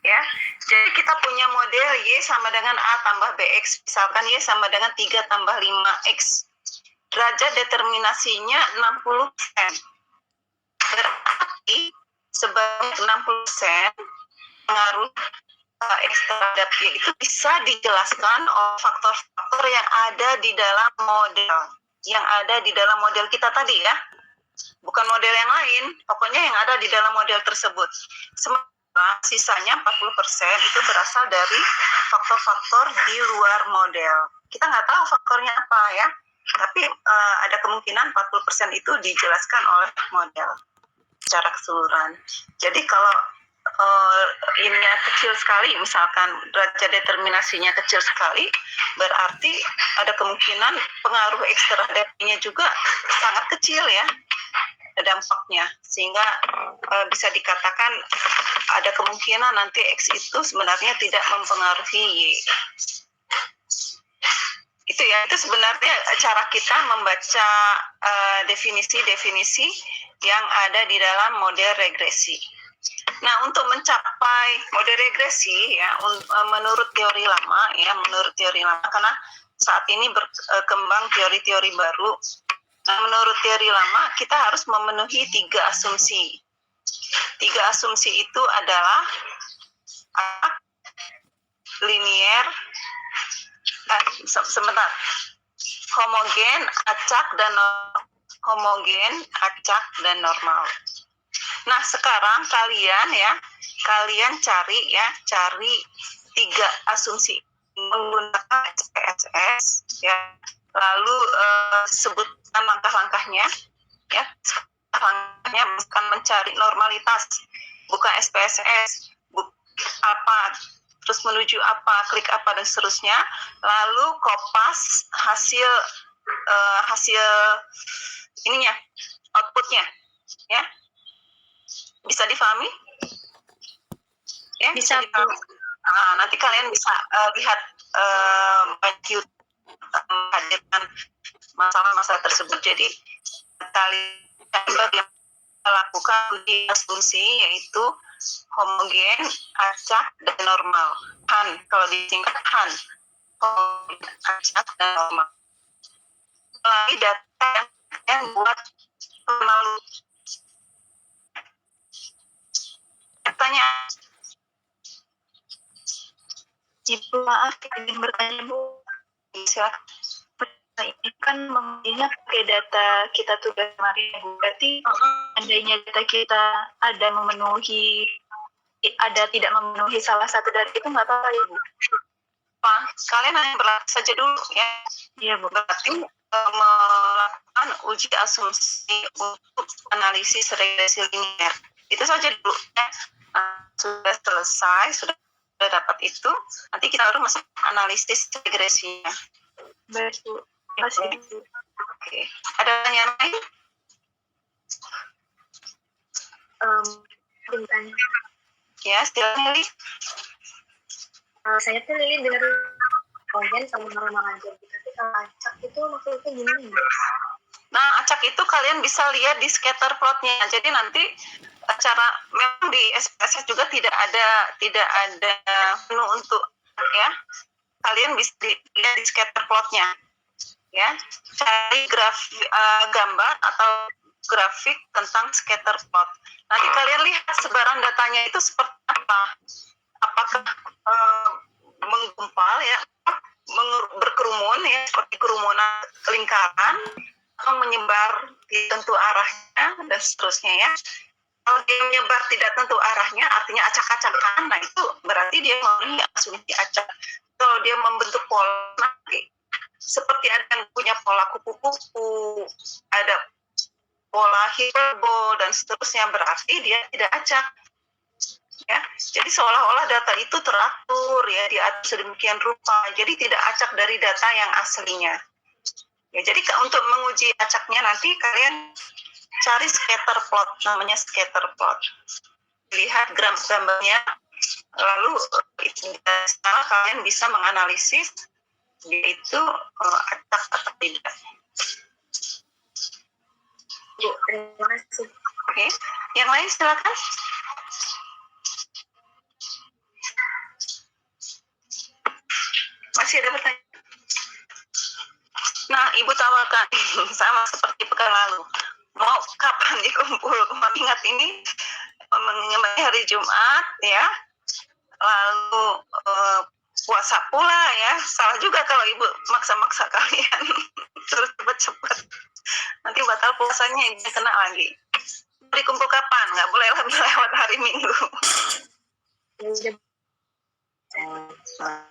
Ya, jadi kita punya model Y sama dengan A tambah BX. Misalkan Y sama dengan 3 tambah 5X. Derajat determinasinya 60%. Berarti sebanyak 60% pengaruh X terhadap Y itu bisa dijelaskan oleh faktor-faktor yang ada di dalam model. Yang ada di dalam model kita tadi ya. Bukan model yang lain, pokoknya yang ada di dalam model tersebut. Sementara sisanya 40% itu berasal dari faktor-faktor di luar model. Kita nggak tahu faktornya apa ya, tapi ada kemungkinan 40% itu dijelaskan oleh model secara keseluruhan. Jadi kalau ininya kecil sekali, misalkan derajat determinasinya kecil sekali, berarti ada kemungkinan pengaruh X terhadapnya juga sangat kecil ya dampaknya, sehingga bisa dikatakan ada kemungkinan nanti X itu sebenarnya tidak mempengaruhi Y. Itu ya, itu sebenarnya cara kita membaca definisi-definisi yang ada di dalam model regresi. Nah, untuk mencapai model regresi ya, menurut teori lama, karena saat ini berkembang teori-teori baru. Nah, menurut teori lama kita harus memenuhi 3 asumsi. 3 asumsi itu adalah linier, sebentar, homogen, acak dan normal. Nah, sekarang kalian cari 3 asumsi menggunakan SPSS ya. Lalu sebutkan langkah-langkahnya ya. Langkahnya bukan mencari normalitas, bukan SPSS, apa, terus menuju apa, klik apa dan seterusnya. Lalu kopas hasil ininya, outputnya ya. Bisa difahami? Ya, bisa difahami. Nanti kalian bisa lihat banyak menghadirkan masalah-masalah tersebut. Jadi kalian lakukan uji asumsi yaitu homogen, acak, dan normal. Han, kalau disingkat Han. Homogen, acak, dan normal. Melalui data yang buat melalui datanya. Ibu, maaf, ingin bertanya, Bu. Silakan. Ini kan mengujinya pakai data kita tugas kemarin, Bu. Berarti andainya data kita ada tidak memenuhi salah satu dari itu, nggak apa-apa ya, Bu? Kalian hanya berlatih saja dulu ya. Iya, Bu. Berarti melakukan uji asumsi untuk analisis regresi linier. Itu saja dulu ya. Sudah selesai, sudah dapat itu, nanti kita baru masuk analisis regresinya. Baik, Bu. Terima kasih. Oke. Ada pertanyaan lain? Bertanya. Ya, silakan Lili. Saya tuh Lili dengar homogen sama normal aja. Tapi kalau acak itu maksudnya gimana? Nah, acak itu kalian bisa lihat di scatter plotnya. Jadi nanti memang di SPSS juga tidak ada menu untuk ya. Kalian bisa lihat di scatter plotnya. Ya, cari gambar atau grafik tentang scatter plot. Nanti kalian lihat sebaran datanya itu seperti apa. Apakah menggumpal ya, berkerumun ya, seperti kerumunan lingkaran, atau menyebar di tentu arahnya dan seterusnya ya. Kalau dia menyebar tidak tentu arahnya, artinya acak-acakan, nah itu berarti dia memenuhi asumsi acak. Kalau dia membentuk pola, nanti seperti ada yang punya pola kupu-kupu, ada pola hiperbol dan seterusnya, berarti dia tidak acak. Ya, jadi seolah-olah data itu teratur ya, diatur sedemikian rupa, jadi tidak acak dari data yang aslinya. Ya, jadi untuk menguji acaknya nanti kalian cari scatter plot, namanya scatter plot. Lihat gambarnya, lalu dari sana kalian bisa menganalisis yaitu acak atau tidak. Terima kasih. Oke, yang lain silakan. Masih ada pertanyaan? Nah, Ibu tawarkan sama seperti pekan lalu. Mau kapan dikumpul? Mengingat ini mengenai hari Jumat ya, lalu puasa pula ya. Salah juga kalau Ibu maksa-maksa kalian terus cepat-cepat. Nanti batal puasanya Ibu kena lagi. Dikumpul kapan? Nggak boleh lewat hari Minggu.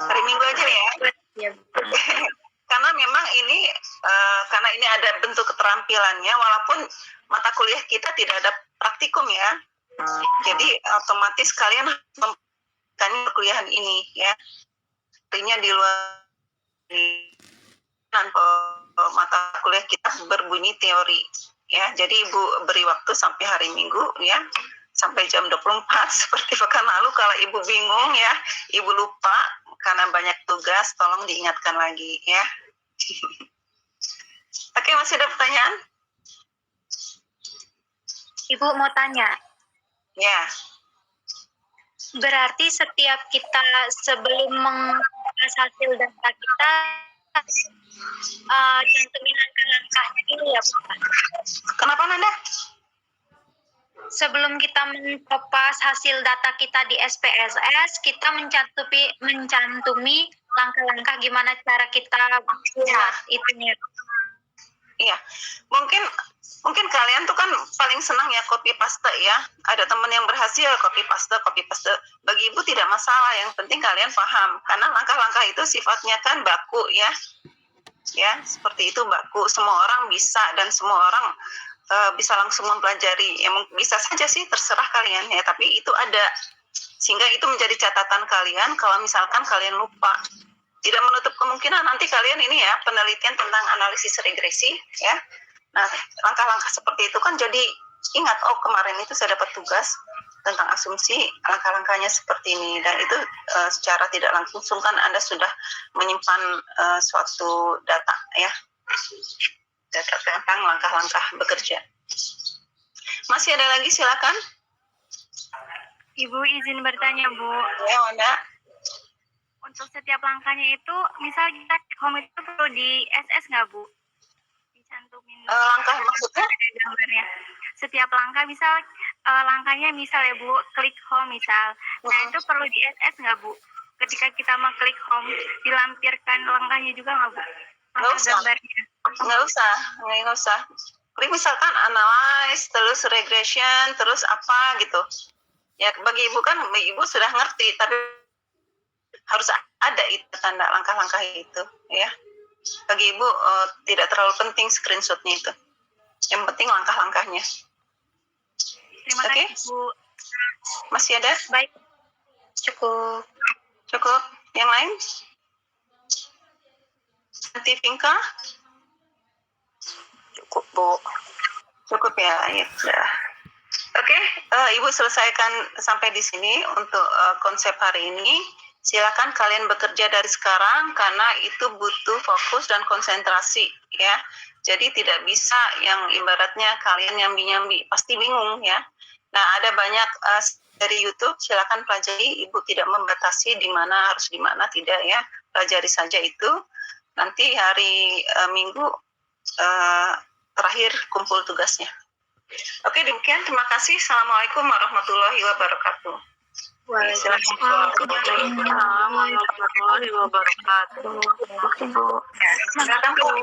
Hari Minggu aja ya. Karena memang ini karena ini ada bentuk keterampilannya, walaupun mata kuliah kita tidak ada praktikum ya. Jadi otomatis kalian membutuhkan perkuliahan ini ya. Artinya di luar mata kuliah kita berbunyi teori ya. Jadi Ibu beri waktu sampai hari Minggu ya, sampai jam 24 seperti pekan lalu. Kalau Ibu bingung ya, Ibu lupa karena banyak tugas, tolong diingatkan lagi ya. Oke, masih ada pertanyaan? Ibu mau tanya. Ya. Berarti setiap kita sebelum mengupas hasil data kita cantumin langkah-langkahnya dulu ya, Pak. Kenapa Nanda? Sebelum kita mengupas hasil data kita di SPSS, kita mencantumi langkah-langkah gimana cara kita buat itunya. Iya, mungkin kalian tuh kan paling senang ya copy paste ya. Ada teman yang berhasil copy paste. Bagi Ibu tidak masalah, yang penting kalian paham. Karena langkah-langkah itu sifatnya kan baku ya. Ya, seperti itu baku. Semua orang bisa dan semua orang bisa langsung mempelajari. Ya bisa saja sih, terserah kalian ya. Tapi itu ada, sehingga itu menjadi catatan kalian kalau misalkan kalian lupa. Tidak menutup kemungkinan nanti kalian ini ya, penelitian tentang analisis regresi ya. Nah, langkah-langkah seperti itu kan jadi ingat, oh kemarin itu saya dapat tugas tentang asumsi, langkah-langkahnya seperti ini. Dan itu secara tidak langsung kan Anda sudah menyimpan suatu data ya. Data tentang langkah-langkah bekerja. Masih ada lagi, silakan. Ibu izin bertanya, Bu. Ya, Wanda. Untuk setiap langkahnya itu, misal kita home itu perlu di SS nggak, Bu? Dicantumin. Langkah maksudnya? Gambarnya. Setiap langkah, misal langkahnya misal ya, Bu, klik home misal. Nah, itu perlu di SS nggak, Bu? Ketika kita mau klik home, dilampirkan langkahnya juga nggak, Bu? Nggak usah. Gambarnya. Nggak usah. Klik misalkan analyze, terus regression, terus apa gitu. Ya, bagi Ibu kan, Ibu sudah ngerti, tapi harus ada itu tanda langkah-langkah itu ya. Bagi Ibu tidak terlalu penting screenshotnya itu, yang penting langkah-langkahnya. Terima kasih, Bu. Masih ada? Baik, cukup. Yang lain? Nanti Vinka? Cukup, Bu. Cukup ya, ya sudah. Oke, Ibu selesaikan sampai di sini untuk konsep hari ini. Silakan kalian bekerja dari sekarang karena itu butuh fokus dan konsentrasi ya. Jadi tidak bisa yang ibaratnya kalian nyambi-nyambi, pasti bingung ya. Nah, ada banyak dari YouTube, silakan pelajari. Ibu tidak membatasi di mana harus di mana, tidak ya. Pelajari saja itu. Nanti hari Minggu terakhir kumpul tugasnya. Oke, demikian. Terima kasih. Assalamualaikum warahmatullahi wabarakatuh. Waalaikumsalam warahmatullahi wabarakatuh. Silakan, Bu.